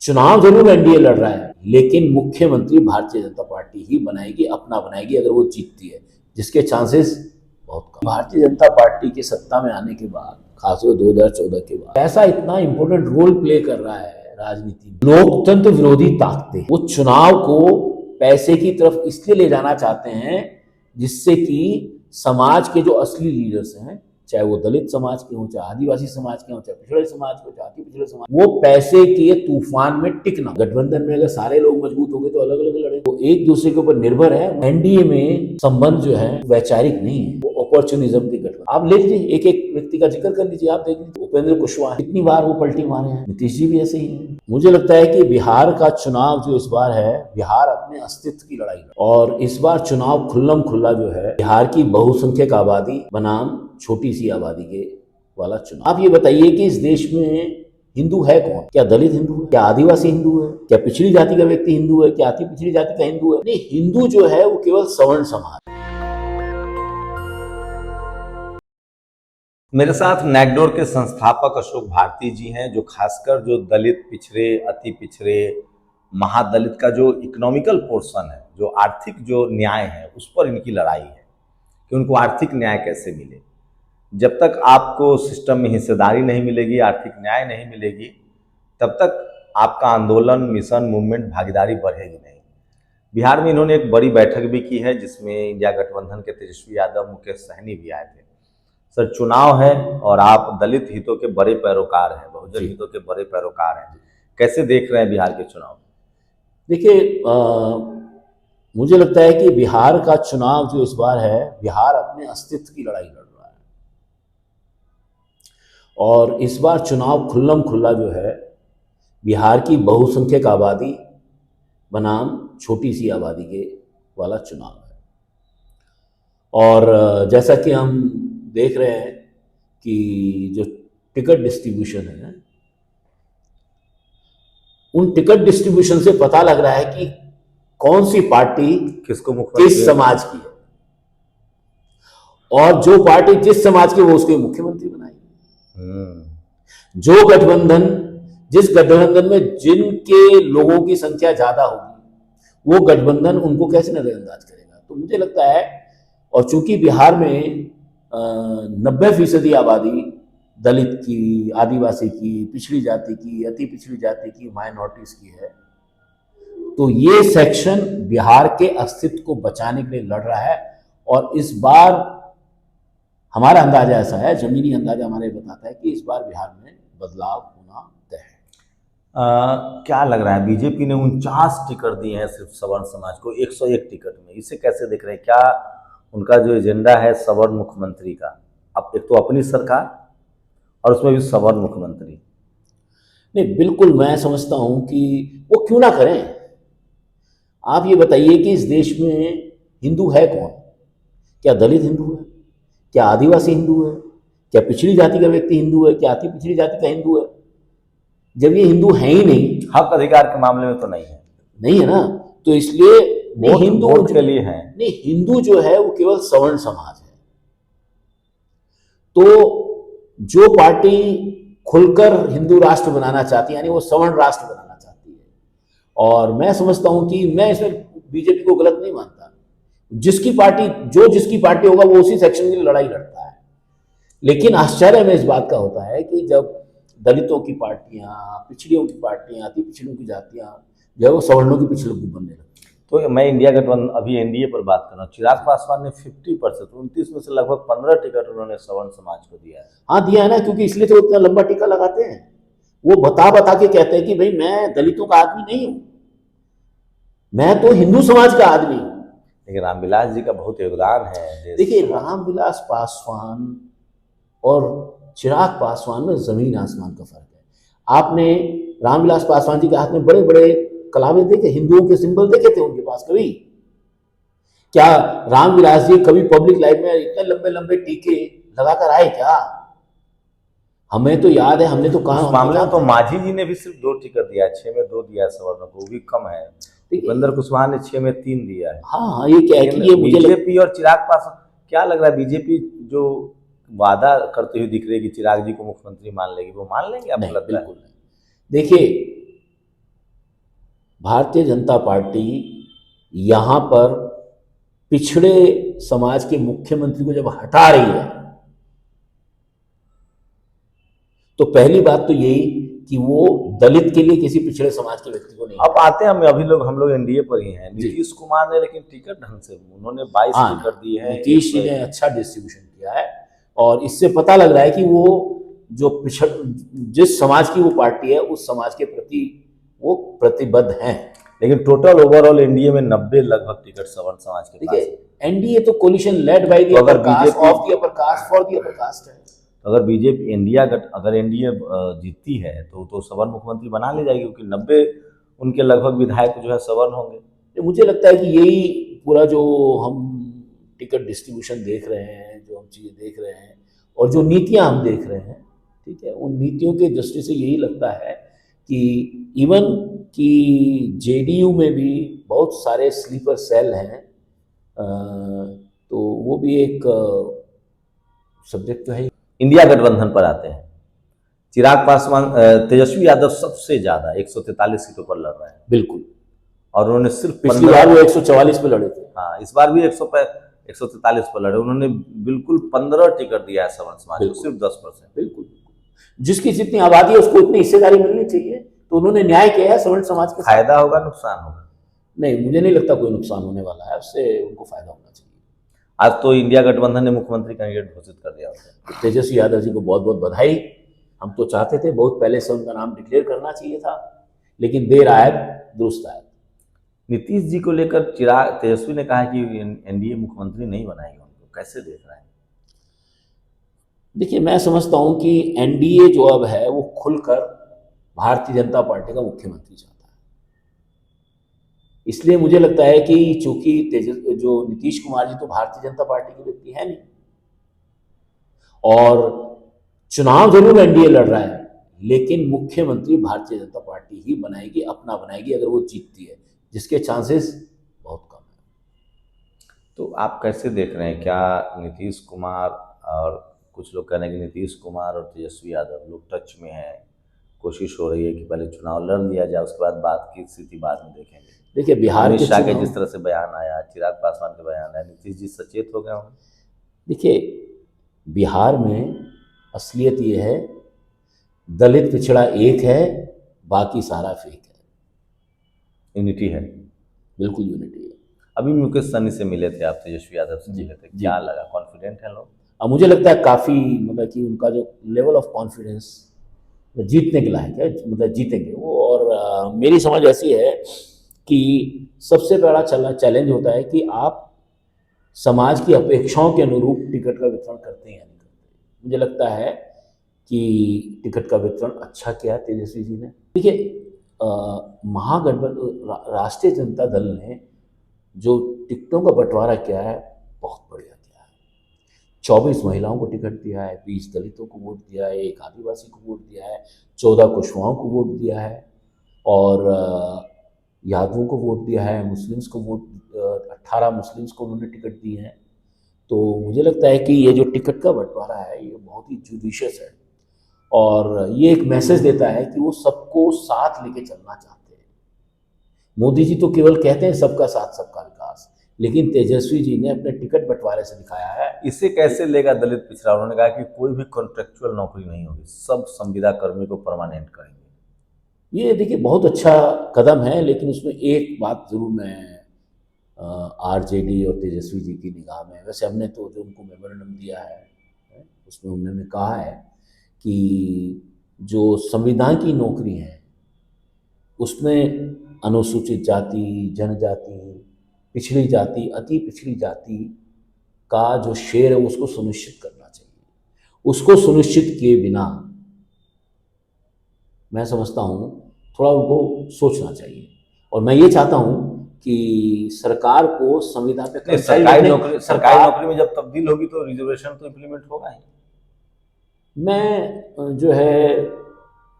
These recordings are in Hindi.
चुनाव जरूर एनडीए लड़ रहा है, लेकिन मुख्यमंत्री भारतीय जनता पार्टी ही बनाएगी, अपना बनाएगी अगर वो जीतती है, जिसके चांसेस बहुत कम। भारतीय जनता पार्टी के सत्ता में आने के बाद, खासकर 2014 के बाद, ऐसा इतना इंपॉर्टेंट रोल प्ले कर रहा है राजनीति में। लोकतंत्र विरोधी ताकतें वो चुनाव को पैसे की तरफ इसलिए ले जाना चाहते हैं जिससे कि समाज के जो असली लीडर्स हैं, चाहे वो दलित समाज के हों, चाहे आदिवासी समाज के हों, चाहे पिछड़े समाज के हों, चाहे अति पिछड़े समाज, वो पैसे के तूफान में टिकना। गठबंधन में अगर सारे लोग मजबूत हो गए तो अलग अलग लड़े, तो एक दूसरे के ऊपर निर्भर है। एनडीए में संबंध जो है वैचारिक नहीं है, वो अपॉर्चुनिज्म की गठबंधन। आप ले लीजिए, एक एक व्यक्ति का जिक्र कर लीजिए, आप देख लीजिए उपेंद्र कुशवाहा कितनी बार वो पलटी मारे हैं, नीतीश जी भी ऐसे ही है। मुझे लगता है कि बिहार का चुनाव जो इस बार है, बिहार अपने अस्तित्व की लड़ाई है, और इस बार चुनाव खुल्लम खुल्ला जो है बिहार की बहुसंख्यक आबादी बनाम छोटी सी आबादी के वाला चुनाव। आप ये बताइए कि इस देश में हिंदू है कौन? क्या दलित हिंदू है? क्या आदिवासी हिंदू है? क्या पिछड़ी जाति का व्यक्ति हिंदू है? क्या अति पिछड़ी जाति का हिंदू है? नहीं, हिंदू जो है वो केवल सवर्ण समाज। मेरे साथ नैकडोर के संस्थापक अशोक भारती जी हैं, जो खासकर जो दलित पिछड़े, अति पिछड़े, महादलित का जो इकोनॉमिकल पोर्शन है, जो आर्थिक जो न्याय है, उस पर इनकी लड़ाई है कि उनको आर्थिक न्याय कैसे मिले। जब तक आपको सिस्टम में हिस्सेदारी नहीं मिलेगी, आर्थिक न्याय नहीं मिलेगी, तब तक आपका आंदोलन, मिशन, मूवमेंट, भागीदारी बढ़ेगी नहीं। बिहार में इन्होंने एक बड़ी बैठक भी की है, जिसमें इंडिया गठबंधन के तेजस्वी यादव, मुकेश सहनी भी आए थे। सर, चुनाव है और आप दलित हितों के बड़े पैरोकार हैं, बहुजन हितों के बड़े पैरोकार हैं, कैसे देख रहे हैं बिहार के चुनाव? देखिए, मुझे लगता है कि बिहार का चुनाव जो इस बार है, बिहार अपने अस्तित्व की लड़ाई लड़ रहा है, और इस बार चुनाव खुल्लम खुल्ला जो है बिहार की बहुसंख्यक आबादी बनाम छोटी सी आबादी के वाला चुनाव है। और जैसा कि हम देख रहे हैं कि जो टिकट डिस्ट्रीब्यूशन है, उन टिकट डिस्ट्रीब्यूशन से पता लग रहा है कि कौन सी पार्टी किसको किस समाज की है, और जो पार्टी जिस समाज की वो उसको मुख्यमंत्री बनाएगी। जो गठबंधन, जिस गठबंधन में जिनके लोगों की संख्या ज्यादा होगी, वो गठबंधन उनको कैसे नजरअंदाज करेगा? तो मुझे लगता है, और चूंकि बिहार में 90% आबादी दलित की, आदिवासी की, पिछड़ी जाति की, अति पिछड़ी जाति की, माइनॉरिटीज की है, तो ये सेक्शन बिहार के अस्तित्व को बचाने के लिए लड़ रहा है। और इस बार हमारा अंदाजा ऐसा है, जमीनी अंदाजा हमारे बताता है कि इस बार बिहार में बदलाव होना तय है। क्या लग रहा है, बीजेपी ने 49 टिकट दिए हैं सिर्फ सवर्ण समाज को 101 टिकट में, इसे कैसे देख रहे हैं? क्या उनका जो एजेंडा है सवर्ण मुख्यमंत्री का, अब एक तो अपनी सरकार और उसमें भी सवर्ण मुख्यमंत्री? नहीं, बिल्कुल मैं समझता हूं कि वो क्यों ना करें। आप ये बताइए कि इस देश में हिंदू है कौन? क्या दलित हिंदू है? क्या आदिवासी हिंदू है? क्या पिछड़ी जाति का व्यक्ति हिंदू है? क्या अति पिछड़ी जाति का हिंदू है? जब ये हिंदू है ही नहीं, हक अधिकार के मामले में तो नहीं है ना, तो इसलिए नहीं, हिंदू वोट के लिए है। नहीं, हिंदू जो है वो केवल सवर्ण समाज है। तो जो पार्टी खुलकर हिंदू राष्ट्र बनाना चाहती है, यानी वो सवर्ण राष्ट्र बनाना चाहती है, और मैं समझता हूं कि मैं इसमें बीजेपी को गलत नहीं मानता। जिसकी पार्टी होगा वो उसी सेक्शन की लड़ाई लड़ता है। लेकिन आश्चर्य में इस बात का होता है कि जब दलितों की पार्टियां, पिछड़ियों की पार्टियां, अति पिछड़ों की जातियां जो है वो सवर्णों की पिछड़ों को बनने लगती। तो मैं इंडिया गठबंधन, अभी एनडीए पर बात कर रहा हूँ, चिराग पासवान ने 50%, 29 में से लगभग 15 टिकट उन्होंने सवर्ण समाज को दिया है। हाँ, दिया है ना, क्योंकि इसलिए तो इतना लंबा टीका लगाते हैं। वो बता के कहते हैं कि भाई मैं दलितों का आदमी नहीं हूं, मैं तो हिंदू समाज का आदमी हूं। लेकिन रामविलास जी का बहुत योगदान है। देखिए, रामविलास पासवान और चिराग पासवान में जमीन आसमान का फर्क है। आपने रामविलास पासवान जी के हाथ में बड़े बड़े कलावे देखे, हिंदुओं के सिंबल देखे थे उनके पास कभी? क्या रामविलास जी कभी पब्लिक लाइफ में इतने लंबे लंबे टीके लगाकर आए क्या? हमें तो याद है, हमने तो कहा मामले में तो माझी जी ने भी सिर्फ 2 टिकट दिया है, 6 में 2 दिया है सवर्णों को, वो भी कम है। उपेंद्र कुशवाहा ने 6 में 3 दिया है। हाँ, ये क्या है कि ये मुझे बीजेपी और चिराग पासवान, क्या लग रहा है बीजेपी जो वादा करते हुए दिख रही है कि चिराग जी को मुख्यमंत्री मान लेगी, वो मान लेंगे? आपको लगता है? बिल्कुल नहीं। देखिए, भारतीय जनता पार्टी यहाँ पर पिछड़े समाज के मुख्यमंत्री को जब हटा रही है, तो पहली बात तो यही कि वो दलित के लिए किसी पिछड़े समाज के व्यक्ति को नहीं। अब आते हैं, हम लोग एनडीए पर ही हैं। नीतीश कुमार ने लेकिन टिकट ढंग से उन्होंने 22 टिकट दिए हैं। नीतीश जी ने अच्छा डिस्ट्रीब्यूशन किया है और इससे पता लग रहा है कि वो जो जिस समाज की वो पार्टी है उस समाज के प्रति वो प्रतिबद्ध हैं। लेकिन टोटल ओवरऑल एनडीए में 90 लगभग टिकट सवर्ण समाज के पास है। एनडीए तो coalition led by the upper caste of the upper caste for the upper caste है। अगर बीजेपी अगर एनडीए जीतती है तो सवर्ण मुख्यमंत्री बना ले जाएगी, क्योंकि 90 उनके लगभग विधायक जो है सवर्ण होंगे। मुझे लगता है कि यही पूरा जो हम टिकट डिस्ट्रीब्यूशन देख रहे हैं, जो हम चीज़ें देख रहे हैं और जो नीतियां हम देख रहे हैं, ठीक है, उन नीतियों के दृष्टि से यही लगता है कि इवन कि जेडीयू में भी बहुत सारे स्लीपर सेल हैं, तो वो भी एक सब्जेक्ट तो है। इंडिया गठबंधन पर आते हैं। चिराग पासवान, तेजस्वी यादव सबसे ज्यादा 143 सीटों पर लड़ रहे हैं। बिल्कुल। और उन्होंने सिर्फ पिछली बार वो 144 पे लड़े थे। हाँ, इस बार भी 143 पर लड़े। उन्होंने बिल्कुल 15 टिकट दिया है सवर्ण समाज को, सिर्फ 10%। बिल्कुल, जिसकी जितनी आबादी है उसको इतनी हिस्सेदारी मिलनी चाहिए, तो उन्होंने न्याय किया है सवर्ण समाज के। फायदा होगा, नुकसान होगा? नहीं, मुझे नहीं लगता कोई नुकसान होने वाला है, उससे उनको फायदा होना चाहिए। आज तो इंडिया गठबंधन ने मुख्यमंत्री कैंडिडेट घोषित कर दिया। तेजस्वी यादव जी को बहुत बहुत बधाई। हम तो चाहते थे बहुत पहले से उनका नाम डिक्लेयर करना चाहिए था, लेकिन देर आयत दुरुस्त आयत। नीतीश जी को लेकर तेजस्वी ने कहा कि एनडीए मुख्यमंत्री नहीं बनाएगी उनको, कैसे देख रहे हैं? देखिए, मैं समझता हूं कि एनडीए जो अब है वो खुलकर भारतीय जनता पार्टी का मुख्यमंत्री चाहता है। इसलिए मुझे लगता है कि चूंकि जो नीतीश कुमार जी तो भारतीय जनता पार्टी के व्यक्ति है नहीं, और चुनाव जरूर एनडीए लड़ रहा है, लेकिन मुख्यमंत्री भारतीय जनता पार्टी ही बनाएगी, अपना बनाएगी अगर वो जीतती है, जिसके चांसेस बहुत कम है। तो आप कैसे देख रहे हैं? क्या नीतीश कुमार, और कुछ लोग कह रहे हैं कि नीतीश कुमार और तेजस्वी यादव लोग टच में हैं, कोशिश हो रही है कि पहले चुनाव लड़ लिया जाए, उसके बाद बात की स्थिति बाद में देखेंगे। देखिए, बिहार अमित शाह के जिस तरह से बयान आया, चिराग पासवान के बयान आया, नीतीश जी सचेत हो गए होंगे। देखिए, बिहार में असलियत ये है, दलित पिछड़ा एक है, बाकी सारा फेक है। यूनिटी है, बिल्कुल यूनिटी है। अभी मुकेश सहनी से मिले थे आप, तेजस्वी यादव से मिले थे, क्या लगा? कॉन्फिडेंट है लोग? अब मुझे लगता है काफ़ी, मतलब कि उनका जो लेवल ऑफ कॉन्फिडेंस जीतने के लायक है, मतलब जीतेंगे वो। और मेरी समझ ऐसी है कि सबसे बड़ा चैलेंज होता है कि आप समाज की अपेक्षाओं के अनुरूप टिकट का वितरण करते हैं या नहीं करते। मुझे लगता है कि टिकट का वितरण अच्छा किया है तेजस्वी जी ने। देखिए, महागठबंधन राष्ट्रीय जनता दल ने जो टिकटों का बंटवारा किया है बहुत बढ़िया किया है। 24 महिलाओं को टिकट दिया है, 20 दलितों को वोट दिया है, 1 आदिवासी को वोट दिया है, 14 कुशवाहों को वोट दिया है, और यादवों को वोट दिया है, मुस्लिम्स को वोट 18 मुस्लिम्स को उन्होंने टिकट दिए हैं। तो मुझे लगता है कि ये जो टिकट का बंटवारा है ये बहुत ही जुडिशियस है, और ये एक मैसेज देता है कि वो सबको साथ लेके चलना चाहते हैं। मोदी जी तो केवल कहते हैं सबका साथ सबका विकास, लेकिन तेजस्वी जी ने अपने टिकट बंटवारे से दिखाया है। इसे कैसे लेगा दलित पिछड़ा? उन्होंने कहा कि कोई भी कॉन्ट्रेक्चुअल नौकरी नहीं होगी, सब संविदा कर्मी को परमानेंट करेंगे। ये देखिए बहुत अच्छा कदम है, लेकिन उसमें एक बात जरूर मैं आरजेडी और तेजस्वी जी की निगाह में, वैसे हमने तो जो उनको मेमोरेंडम दिया है उसमें उन्होंने कहा है कि जो संविधान की नौकरी है उसमें अनुसूचित जाति, जनजाति, पिछड़ी जाति, अति पिछड़ी जाति का जो शेयर है उसको सुनिश्चित करना चाहिए। उसको सुनिश्चित किए बिना मैं समझता हूँ थोड़ा उनको सोचना चाहिए, और मैं ये चाहता हूँ कि सरकार को संविधान पे सरकारी नौकरी में जब तब्दील होगी तो रिजर्वेशन तो इम्प्लीमेंट होगा ही। मैं जो है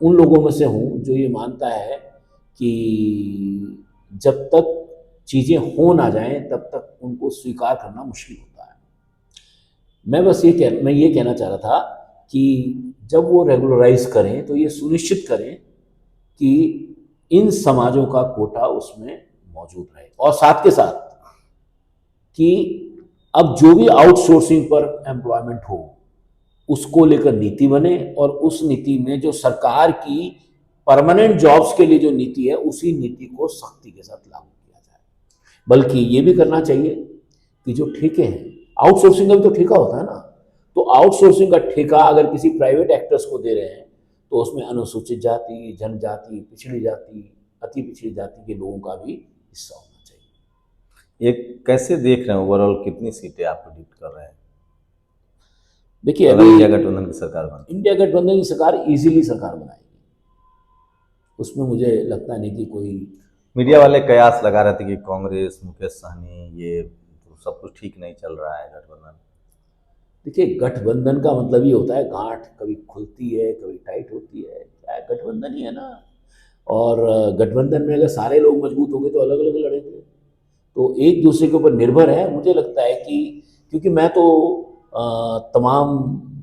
उन लोगों में से हूँ जो ये मानता है कि जब तक चीज़ें हो ना जाएं तब तक उनको स्वीकार करना मुश्किल होता है। मैं ये कहना चाह रहा था कि जब वो रेगुलराइज करें तो ये सुनिश्चित करें कि इन समाजों का कोटा उसमें मौजूद रहे, और साथ के साथ कि अब जो भी आउटसोर्सिंग पर एम्प्लॉयमेंट हो उसको लेकर नीति बने, और उस नीति में जो सरकार की परमानेंट जॉब्स के लिए जो नीति है उसी नीति को सख्ती के साथ लागू किया जाए। बल्कि ये भी करना चाहिए कि जो ठेके हैं, आउटसोर्सिंग का भी तो ठेका होता है ना, तो आउटसोर्सिंग का ठेका अगर किसी प्राइवेट एक्टर्स को दे रहे हैं तो उसमें अनुसूचित जाति, जनजाति, पिछड़ी जाति, अति पिछड़ी जाति के लोगों का भी हिस्सा होना चाहिए। ये कैसे देख रहे हैं ओवरऑल, कितनी सीटें आप प्रेडिक्ट कर रहे हैं? देखिए, अगर अभी इंडिया गठबंधन की सरकार बनती, इंडिया गठबंधन की सरकार इजीली सरकार बनाएगी, उसमें मुझे लगता नहीं कि कोई। मीडिया वाले कयास लगा रहे थे कि कांग्रेस, मुकेश सहनी, ये तो सब कुछ ठीक नहीं चल रहा है गठबंधन। देखिए, गठबंधन का मतलब ये होता है गांठ कभी खुलती है कभी टाइट होती है, क्या है, गठबंधन ही है ना। और गठबंधन में अगर सारे लोग मजबूत होंगे तो अलग अलग लड़ेंगे, तो एक दूसरे के ऊपर निर्भर है। मुझे लगता है कि क्योंकि मैं तो तमाम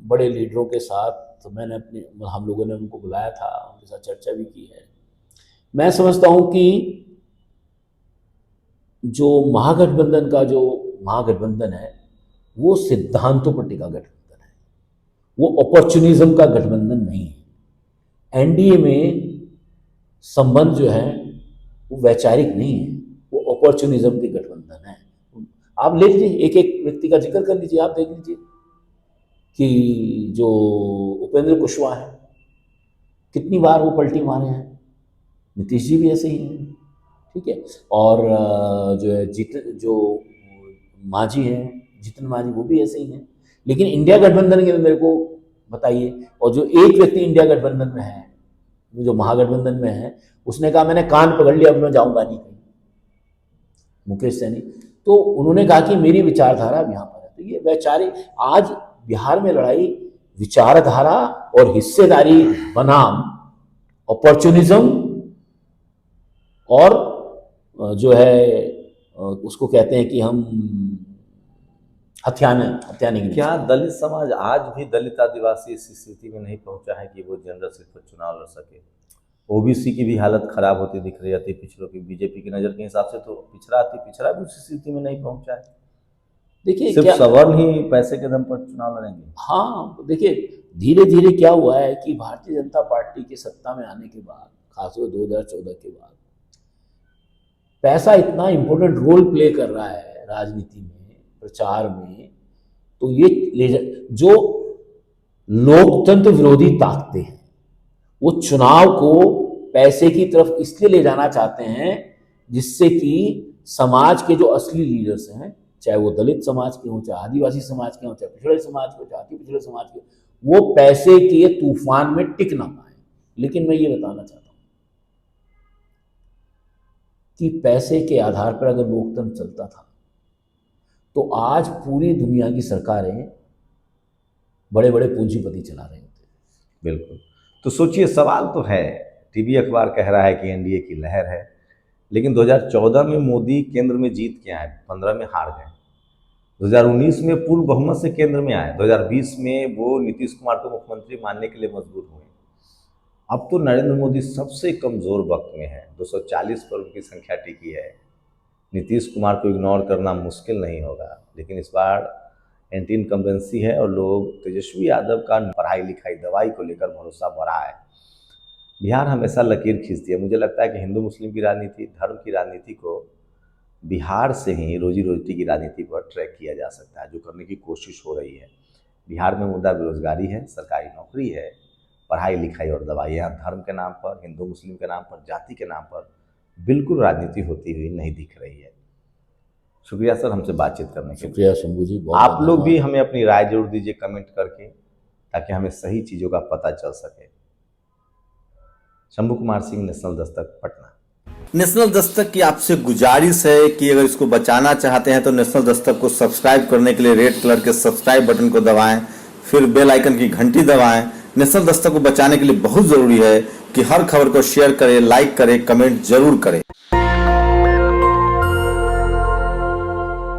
बड़े लीडरों के साथ मैंने हम लोगों ने उनको बुलाया था, उनके साथ चर्चा भी की है। मैं समझता हूँ कि जो महागठबंधन है वो सिद्धांतों पर टिका गठबंधन है, वो अपॉर्चुनिज्म का गठबंधन नहीं है। एनडीए में संबंध जो है वो वैचारिक नहीं है, वो अपॉर्चुनिज्म की गठबंधन है। आप ले लीजिए, एक एक व्यक्ति का जिक्र कर लीजिए, आप देख लीजिए कि जो उपेंद्र कुशवाहा है कितनी बार वो पलटी मारे हैं, नीतीश जी भी ऐसे ही हैं, ठीक है। और जो है जो मांझी हैं, जितन मांझी, वो भी ऐसे ही हैं। लेकिन इंडिया गठबंधन के मेरे को बताइए, और जो एक व्यक्ति इंडिया गठबंधन में है, जो महागठबंधन में है, उसने कहा मैंने कान पकड़ लिया, अब मैं जाऊंगा नहीं कहीं, मुकेश सहनी। तो उन्होंने कहा कि मेरी विचारधारा अब यहाँ पर है। तो ये वैचारिक, आज बिहार में लड़ाई विचारधारा और हिस्सेदारी बनाम अपॉर्चुनिज्म और जो है उसको कहते हैं कि हम हथियाने की। क्या दलित समाज आज भी दलित आदिवासी इस स्थिति में नहीं पहुंचा है कि वो जनरल सीट पर चुनाव लड़ सके? ओबीसी की भी हालत खराब होती दिख रही है, अति पिछड़ों की। बीजेपी की नज़र के हिसाब से तो पिछड़ा अति पिछड़ा भी उस स्थिति में नहीं पहुंचा है। देखिए, सिर्फ सवर्ण ही पैसे के दम पर चुनाव लड़ेंगे। हाँ, देखिए धीरे धीरे क्या हुआ है कि भारतीय जनता पार्टी के सत्ता में आने के बाद, खासकर 2014 के बाद, पैसा इतना इम्पोर्टेंट रोल प्ले कर रहा है राजनीति में, प्रचार में। तो ये जो लोकतंत्र विरोधी ताकतें हैं वो चुनाव को पैसे की तरफ इसलिए ले जाना चाहते हैं जिससे कि समाज के जो असली लीडर्स हैं, चाहे वो दलित समाज के हों, चाहे आदिवासी समाज के हों, चाहे पिछड़े समाज के हों, चाहे अति पिछड़े समाज के, वो पैसे के तूफान में टिक ना पाए। लेकिन मैं ये बताना चाहता हूँ कि पैसे के आधार पर अगर लोकतंत्र चलता था तो आज पूरी दुनिया की सरकारें बड़े बड़े पूंजीपति चला रहे होते। बिल्कुल। तो सोचिए, सवाल तो है, टीवी अखबार कह रहा है कि एनडीए की लहर है, लेकिन 2014 में मोदी केंद्र में जीत के आए, 15 में हार गए। 2019 में पूर्ण बहुमत से केंद्र में आए, 2020 में वो नीतीश कुमार को मुख्यमंत्री मानने के लिए मजबूर हुए। अब तो नरेंद्र मोदी सबसे कमज़ोर वक्त में है, 240 पर उनकी संख्या टिकी है। नीतीश कुमार को इग्नोर करना मुश्किल नहीं होगा, लेकिन इस बार एंटी इनकम्बेंसी है और लोग तेजस्वी यादव का पढ़ाई लिखाई दवाई को लेकर भरोसा बढ़ा है। बिहार हमेशा लकीर खींचती है। मुझे लगता है कि हिंदू मुस्लिम की राजनीति, धर्म की राजनीति को बिहार से ही रोजी रोटी की राजनीति पर ट्रैक किया जा सकता है, जो करने की कोशिश हो रही है। बिहार में मुद्दा बेरोजगारी है, सरकारी नौकरी है, पढ़ाई लिखाई और दवाई। यहाँ धर्म के नाम पर, हिंदू मुस्लिम के नाम पर, जाति के नाम पर बिल्कुल राजनीति होती हुई नहीं दिख रही है। शुक्रिया सर हमसे बातचीत करने के लिए। शुक्रिया शंभू जी, आप लोग भी हमें अपनी राय जरूर दीजिए कमेंट करके, ताकि हमें सही चीज़ों का पता चल सके। शंभू कुमार सिंह, नेशनल दस्तक, पटना। नेशनल दस्तक की आपसे गुजारिश है कि अगर इसको बचाना चाहते हैं तो नेशनल दस्तक को सब्सक्राइब करने के लिए रेड कलर के सब्सक्राइब बटन को दबाएं, फिर बेल आइकन की घंटी दबाएं। नेशनल दस्तक को बचाने के लिए बहुत ज़रूरी है कि हर खबर को शेयर करें, लाइक करें, कमेंट जरूर करें।